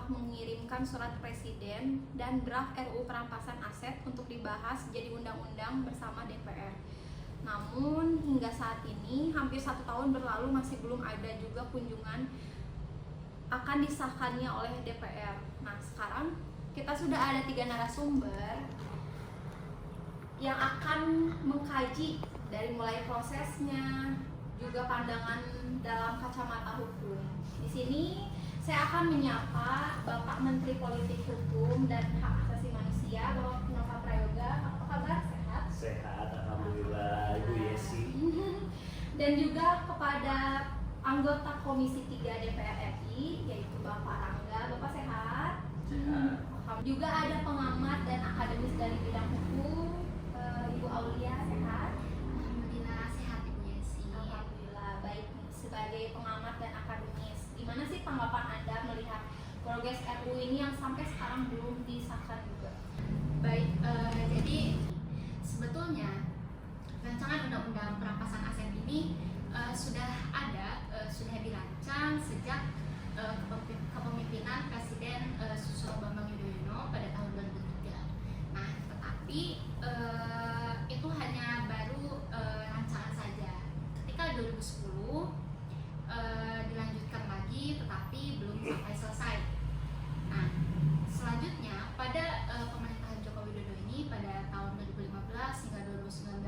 telah mengirimkan surat presiden dan draft RUU perampasan aset untuk dibahas jadi undang-undang bersama DPR. Namun hingga saat ini hampir 1 tahun berlalu masih belum ada juga kunjungan akan disahkannya oleh DPR. Nah, sekarang kita sudah ada 3 narasumber yang akan mengkaji dari mulai prosesnya, juga pandangan dalam kacamata hukum. Di sini saya akan menyapa Bapak Menteri Politik Hukum dan Hak Asasi Manusia, Bapak Nova Prayoga. Apa kabar? Sehat? Sehat, alhamdulillah, Ibu Yesi. Dan juga kepada anggota Komisi 3 DPR RI, yaitu Bapak Rangga. Bapak sehat? Sehat. Juga ada pengamat dan akademis dari bidang hukum, Ibu Aulia, sehat? Alhamdulillah sehat Ibu Yesi. Alhamdulillah baik. Sebagai pengamat dan akademis, gimana sih tanggapan Anda melihat progres RUU ini yang sampai sekarang belum disahkan juga? Baik, jadi sebetulnya rancangan undang-undang perampasan aset ini sudah ada, sudah dirancang sejak kepemimpinan Presiden Susilo Bambang Yudhoyono pada tahun 2003. Nah, tetapi itu hanya baru rancangan saja. Ketika 2010 dilanjutkan lagi, tetapi belum sampai selesai. Nah, selanjutnya pada pemerintahan Joko Widodo ini pada tahun 2015 hingga 2019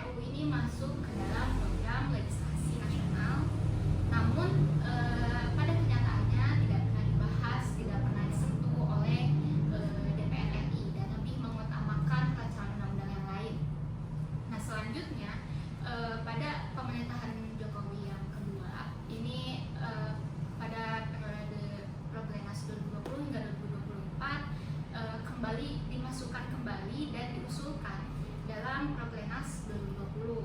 RUU ini masuk ke dalam program legislasi nasional. Namun pada kenyataannya tidak pernah dibahas, tidak pernah disentuh oleh DPR RI dan lebih mengutamakan rancangan undang-undang yang lain. Nah, selanjutnya pada pemerintahan Jokowi yang kedua ini pada periode Proglenas 2020 hingga 2024 kembali dimasukkan kembali dan diusulkan dalam Proglenas 2020.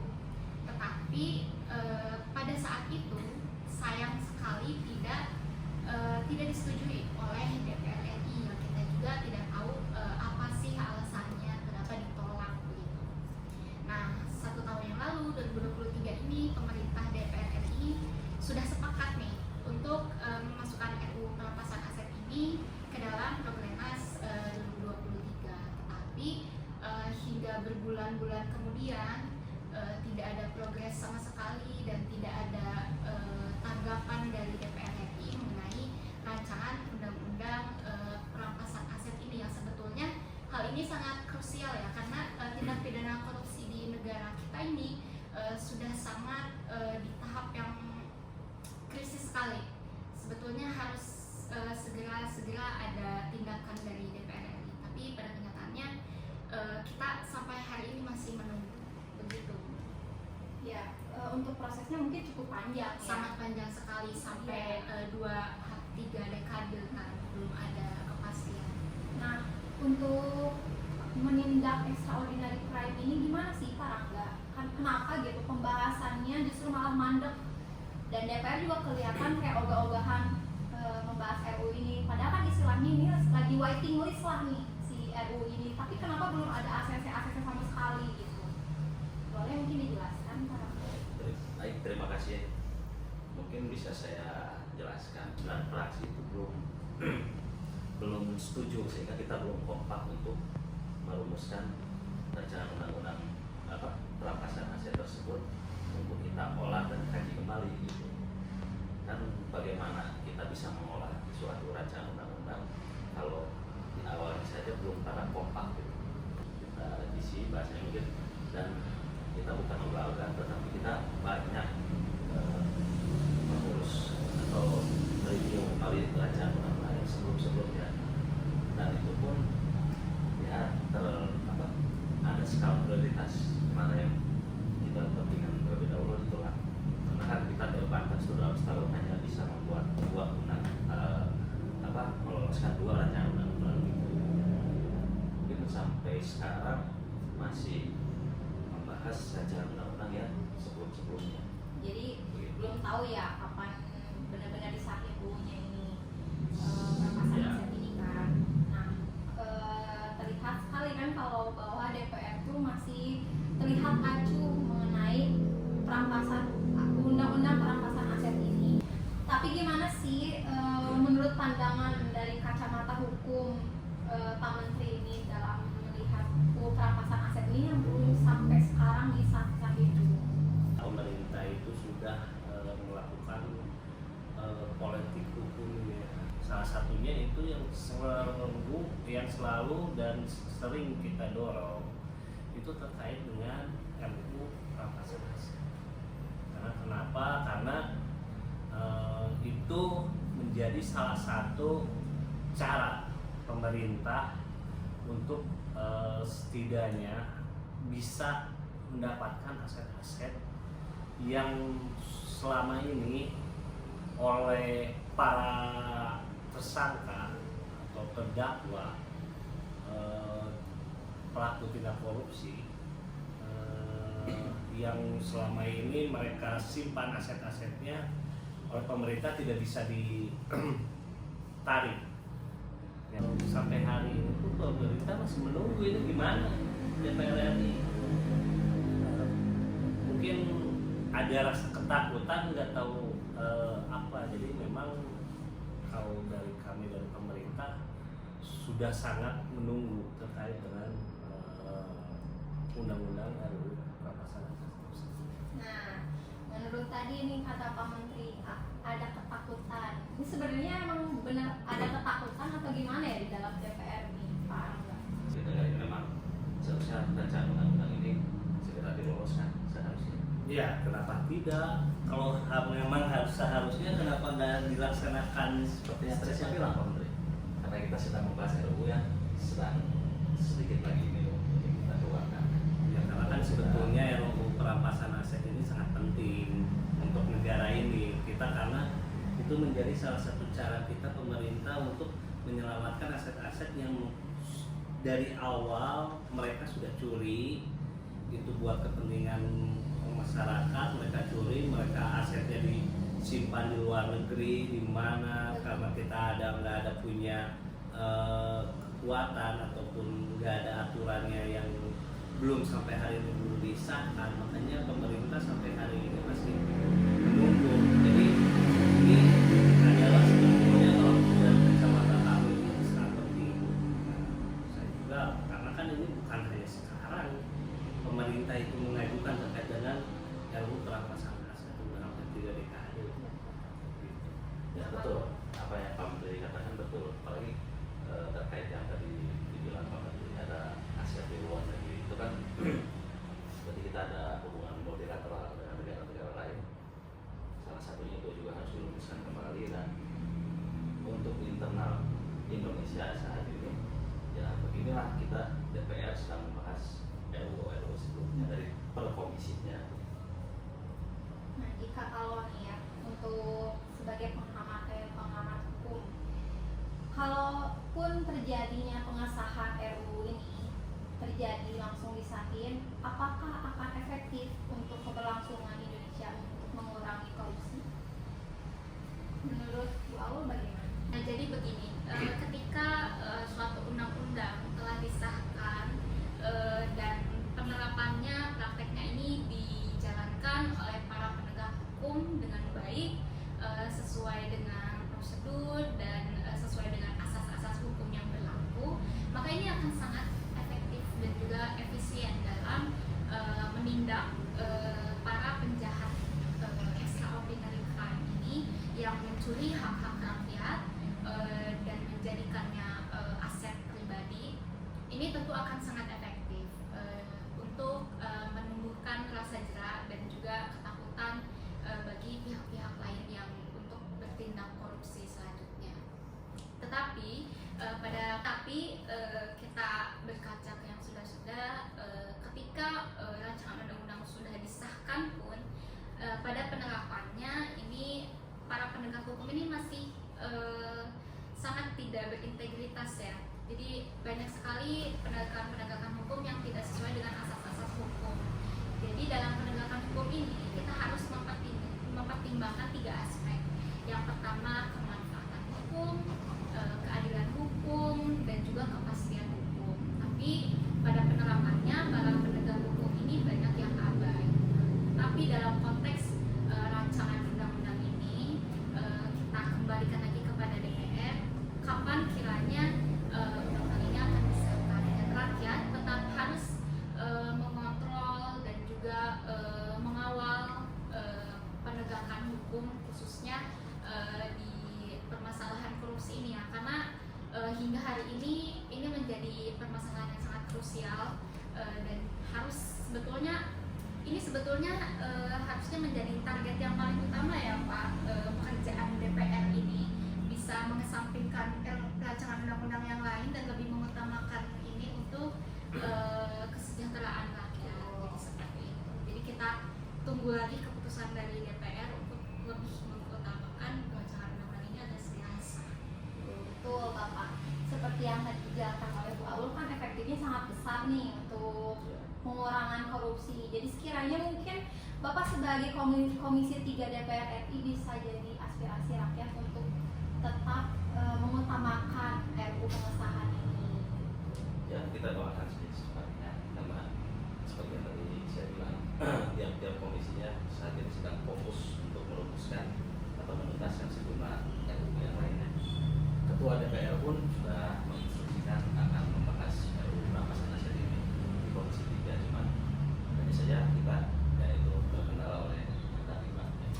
Tetapi pada saat itu sayang sekali tidak disetujui oleh DPR RI, yang kita juga tidak tahu apa sih alasannya kenapa ditolak begitu. Nah, 1 tahun yang lalu 2023 ini pemerintah DPR RI sudah sepakat nih untuk memasukkan RUU perampasan aset ini ke dalam Proglenas 2023. Tetapi hingga berbulan-bulan kemudian tidak ada progres sama sekali dan tidak ada tanggapan dari DPR RI mengenai rancangan undang-undang perampasan aset ini, yang sebetulnya hal ini sangat krusial ya, karena tindak pidana korupsi di negara kita ini sudah sangat di tahap yang krisis sekali. Sebetulnya harus segera ada tindakan dari DPR RI, tapi pada kenyataannya kita sampai hari ini masih menunggu begitu. Ya, untuk prosesnya mungkin cukup panjang, Sangat panjang sekali, sampai 2-3 dekade kan belum ada kepastian. Nah, untuk menindak extraordinary crime ini gimana sih Pak Rangga? Kenapa gitu pembahasannya justru malah mandek, dan DPR juga kelihatan kayak ogah-ogahan membahas RUU ini, padahal kan istilahnya ini lagi waiting list lah nih si RUU ini, tapi kenapa belum ada ACC sama sekali gitu? Boleh mungkin dijelaskan Pak Rangga? Baik, terima kasih. Mungkin bisa saya jelaskan. Dan fraksi itu belum setuju, sehingga kita belum kompak untuk merumuskan rancangan undang-undang perampasan aset tersebut untuk kita olah dan kaji kembali gitu. Kan bagaimana kita bisa mengolah suatu rancangan undang-undang kalau di awalnya saja belum pada kompak gitu. Kita isi bahasanya mungkin, dan kita bukan ogah-ogahan, tetapi kita banyak mengurus atau review kembali rancangan undang-undang yang sebelum-sebelumnya, dan itu pun ya ada skala prioritas mana yang kita pentingkan terlebih dahulu ditolak, karena kan kita terbatas dalam setahun hanya bisa membuat 2 undang meloloskan 2 rancangan undang-undang gitu. Mungkin sampai sekarang masih membahas rancangan undang-undang ya sebelum-sebelumnya. Jadi belum tahu ya kapan benar-benar disahin RUU-nya ini, perampasan aset ini kan. Nah, terlihat sekali kan kalau bahwa DPR tuh masih terlihat acuh mengenai perampasan undang-undang perampasan aset ini. Tapi gimana sih menurut pandangan dari kacamata hukum Pak Menteri ini dalam melihat perampasan aset ini yang belum sampai sekarang disahkan itu? Pemerintah itu sudah melakukan politik hukum ya. Salah satunya itu yang selalu dan sering kita dorong itu terkait dengan RUU perampasan aset. Karena kenapa? Karena itu menjadi salah satu cara pemerintah untuk setidaknya bisa mendapatkan aset-aset yang selama ini oleh para tersangka atau terdakwa pelaku tindak korupsi yang selama ini mereka simpan aset-asetnya oleh pemerintah tidak bisa ditarik. Yang sampai hari ini tuh pemerintah masih menunggu ini gimana DPR RI. Mungkin ada rasa ketakutan, nggak tahu apa. Jadi memang kalau dari kami dari pemerintah sudah sangat menunggu terkait dengan undang-undang RUU perampasan aset. Nah, menurut tadi nih kata Pak Menteri ada ketakutan. Ini sebenarnya emang benar ada ketakutan atau gimana ya di dalam DPR nih, Pak Angga? Ini memang seharusnya rancangan undang-undang ini segera diloloskan seharusnya. Ya, kenapa tidak? Kalau memang seharusnya kenapa nggak dilaksanakan Seperti yang tadi saya bilang Pak Menteri, karena kita sedang membahas RUU yang sedang sedikit lagi ini loh yang kita keluarkan. Ya, karena kan sebetulnya RUU perampasan aset ini sangat penting untuk negara ini. Kita karena itu menjadi salah satu cara kita pemerintah untuk menyelamatkan aset-aset yang dari awal mereka sudah curi, itu buat kepentingan masyarakat, mereka curi, mereka asetnya disimpan di luar negeri, di mana karena kita nggak ada punya kekuatan ataupun nggak ada aturannya yang belum sampai hari ini belum disahkan, makanya pemerintah sampai hari ini masih menunggu. Jadi ini adalah sebetulnya kalau dari kacamata kami ini sangat penting. Saya juga karena kan ini bukan hanya sekarang pemerintah itu mengajukan terkait dengan RUU perampasan aset sudah hampir 3 dekade. Ya betul, apa yang Pak Menteri katakan betul, apalagi terkait yang tadi dibilang Pak Menteri ada aset di luar negeri itu kan seperti kita ada hubungan multilateral dengan negara-negara lain, salah satunya itu juga harus diluruskan kembali. Dan untuk internal Indonesia saat ini ya beginilah, kita DPR sedang membahas RUU sebelumnya dari per komisinya. Nah, jika kalau nih ya untuk sebagai pengamat hukum, kalaupun terjadinya pengesahan RUU ini terjadi langsung disahin, apakah akan efektif untuk keberlangsungan Indonesia untuk mengurangi korupsi? Menurut Bu Aul bagaimana? Nah, jadi begini, ketika suatu undang-undang telah disahkan dan penerapannya, prakteknya ini dijalankan oleh para penegak hukum dengan baik, sesuai dengan prosedur dan sesuai dengan asas-asas hukum yang berlaku, maka ini akan sangat efektif dan juga efisien dalam menindak para penjahat extraordinary crime ini yang mencuri hak-hak rakyat dan menjadikannya aset pribadi. Ini tentu akan sangat efektif untuk menumbuhkan rasa jerak dan juga ketakutan bagi pihak-pihak lain yang untuk bertindak korupsi selanjutnya. Tetapi kita berkaca ke yang sudah-sudah, ketika rancangan undang-undang sudah disahkan pun pada penerapannya ini para penegak hukum ini masih sangat tidak berintegritas ya. Jadi banyak sekali penegakan hukum yang tidak sesuai dengan asas-asas hukum. Jadi dalam penegakan hukum ini kita harus mempertimbangkan 3 aspek. Yang pertama kemanfaatan hukum, keadilan hukum, dan juga kepastian hukum. Tapi pada penerapannya para penegak hukum ini banyak yang abai. Tapi dalam konteks rancangan undang-undang ini kita kembalikan lagi kepada DPR hingga hari ini menjadi permasalahan yang sangat krusial, dan sebetulnya harusnya menjadi target yang paling utama ya Pak. Pekerjaan DPR ini bisa mengesampingkan rancangan undang-undang yang lain dan lebih mengutamakan ini untuk kesejahteraan rakyat. Jadi seperti itu. Jadi kita tunggu lagi keputusan dari DPR untuk lebih mengutamakan rancangan undang-undang ini ada segera sah. Betul Bapak. Seperti yang tadi dijelaskan oleh Bu Aul kan efektifnya sangat besar nih untuk pengurangan korupsi. Jadi sekiranya mungkin Bapak sebagai Komisi 3 DPR RI bisa jadi aspirasi rakyat untuk tetap mengutamakan RUU pengesahan ini. Ya, kita doakan secepatnya karena seperti yang tadi saya bilang, tiap-tiap komisinya saat ini sedang fokus untuk merumuskan atau menuntaskan sejumlah RUU yang lainnya. Ketua DPR pun sudah menginstruksikan akan membahas RUU perampasan aset ini di Komisi 3, cuman hanya saja kita yaitu terkendala oleh keterlibatan.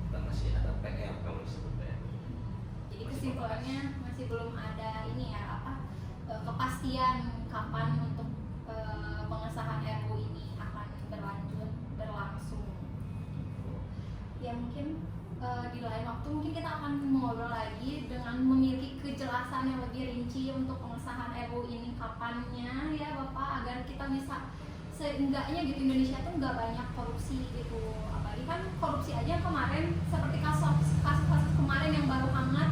Kita masih ada PR, kalau disebut PR. Jadi kesimpulannya masih belum ada ini ya kepastian kapan untuk pengesahan RUU ini akan berlangsung. Ya mungkin di lain waktu mungkin kita akan mengobrol lagi dengan memiliki kejelasan yang lebih rinci untuk pengesahan RUU ini kapannya ya Bapak, agar kita bisa seenggaknya gitu Indonesia tuh nggak banyak korupsi gitu. Apalagi kan korupsi aja kemarin seperti kasus kemarin yang baru hangat,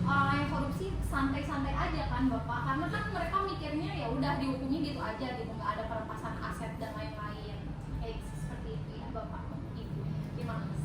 orang yang korupsi santai-santai aja kan Bapak, karena kan mereka mikirnya ya udah dihukumi gitu aja gitu, nggak ada perampasan aset dan lain-lain. Seperti itu ya Bapak Ibu. Terima kasih.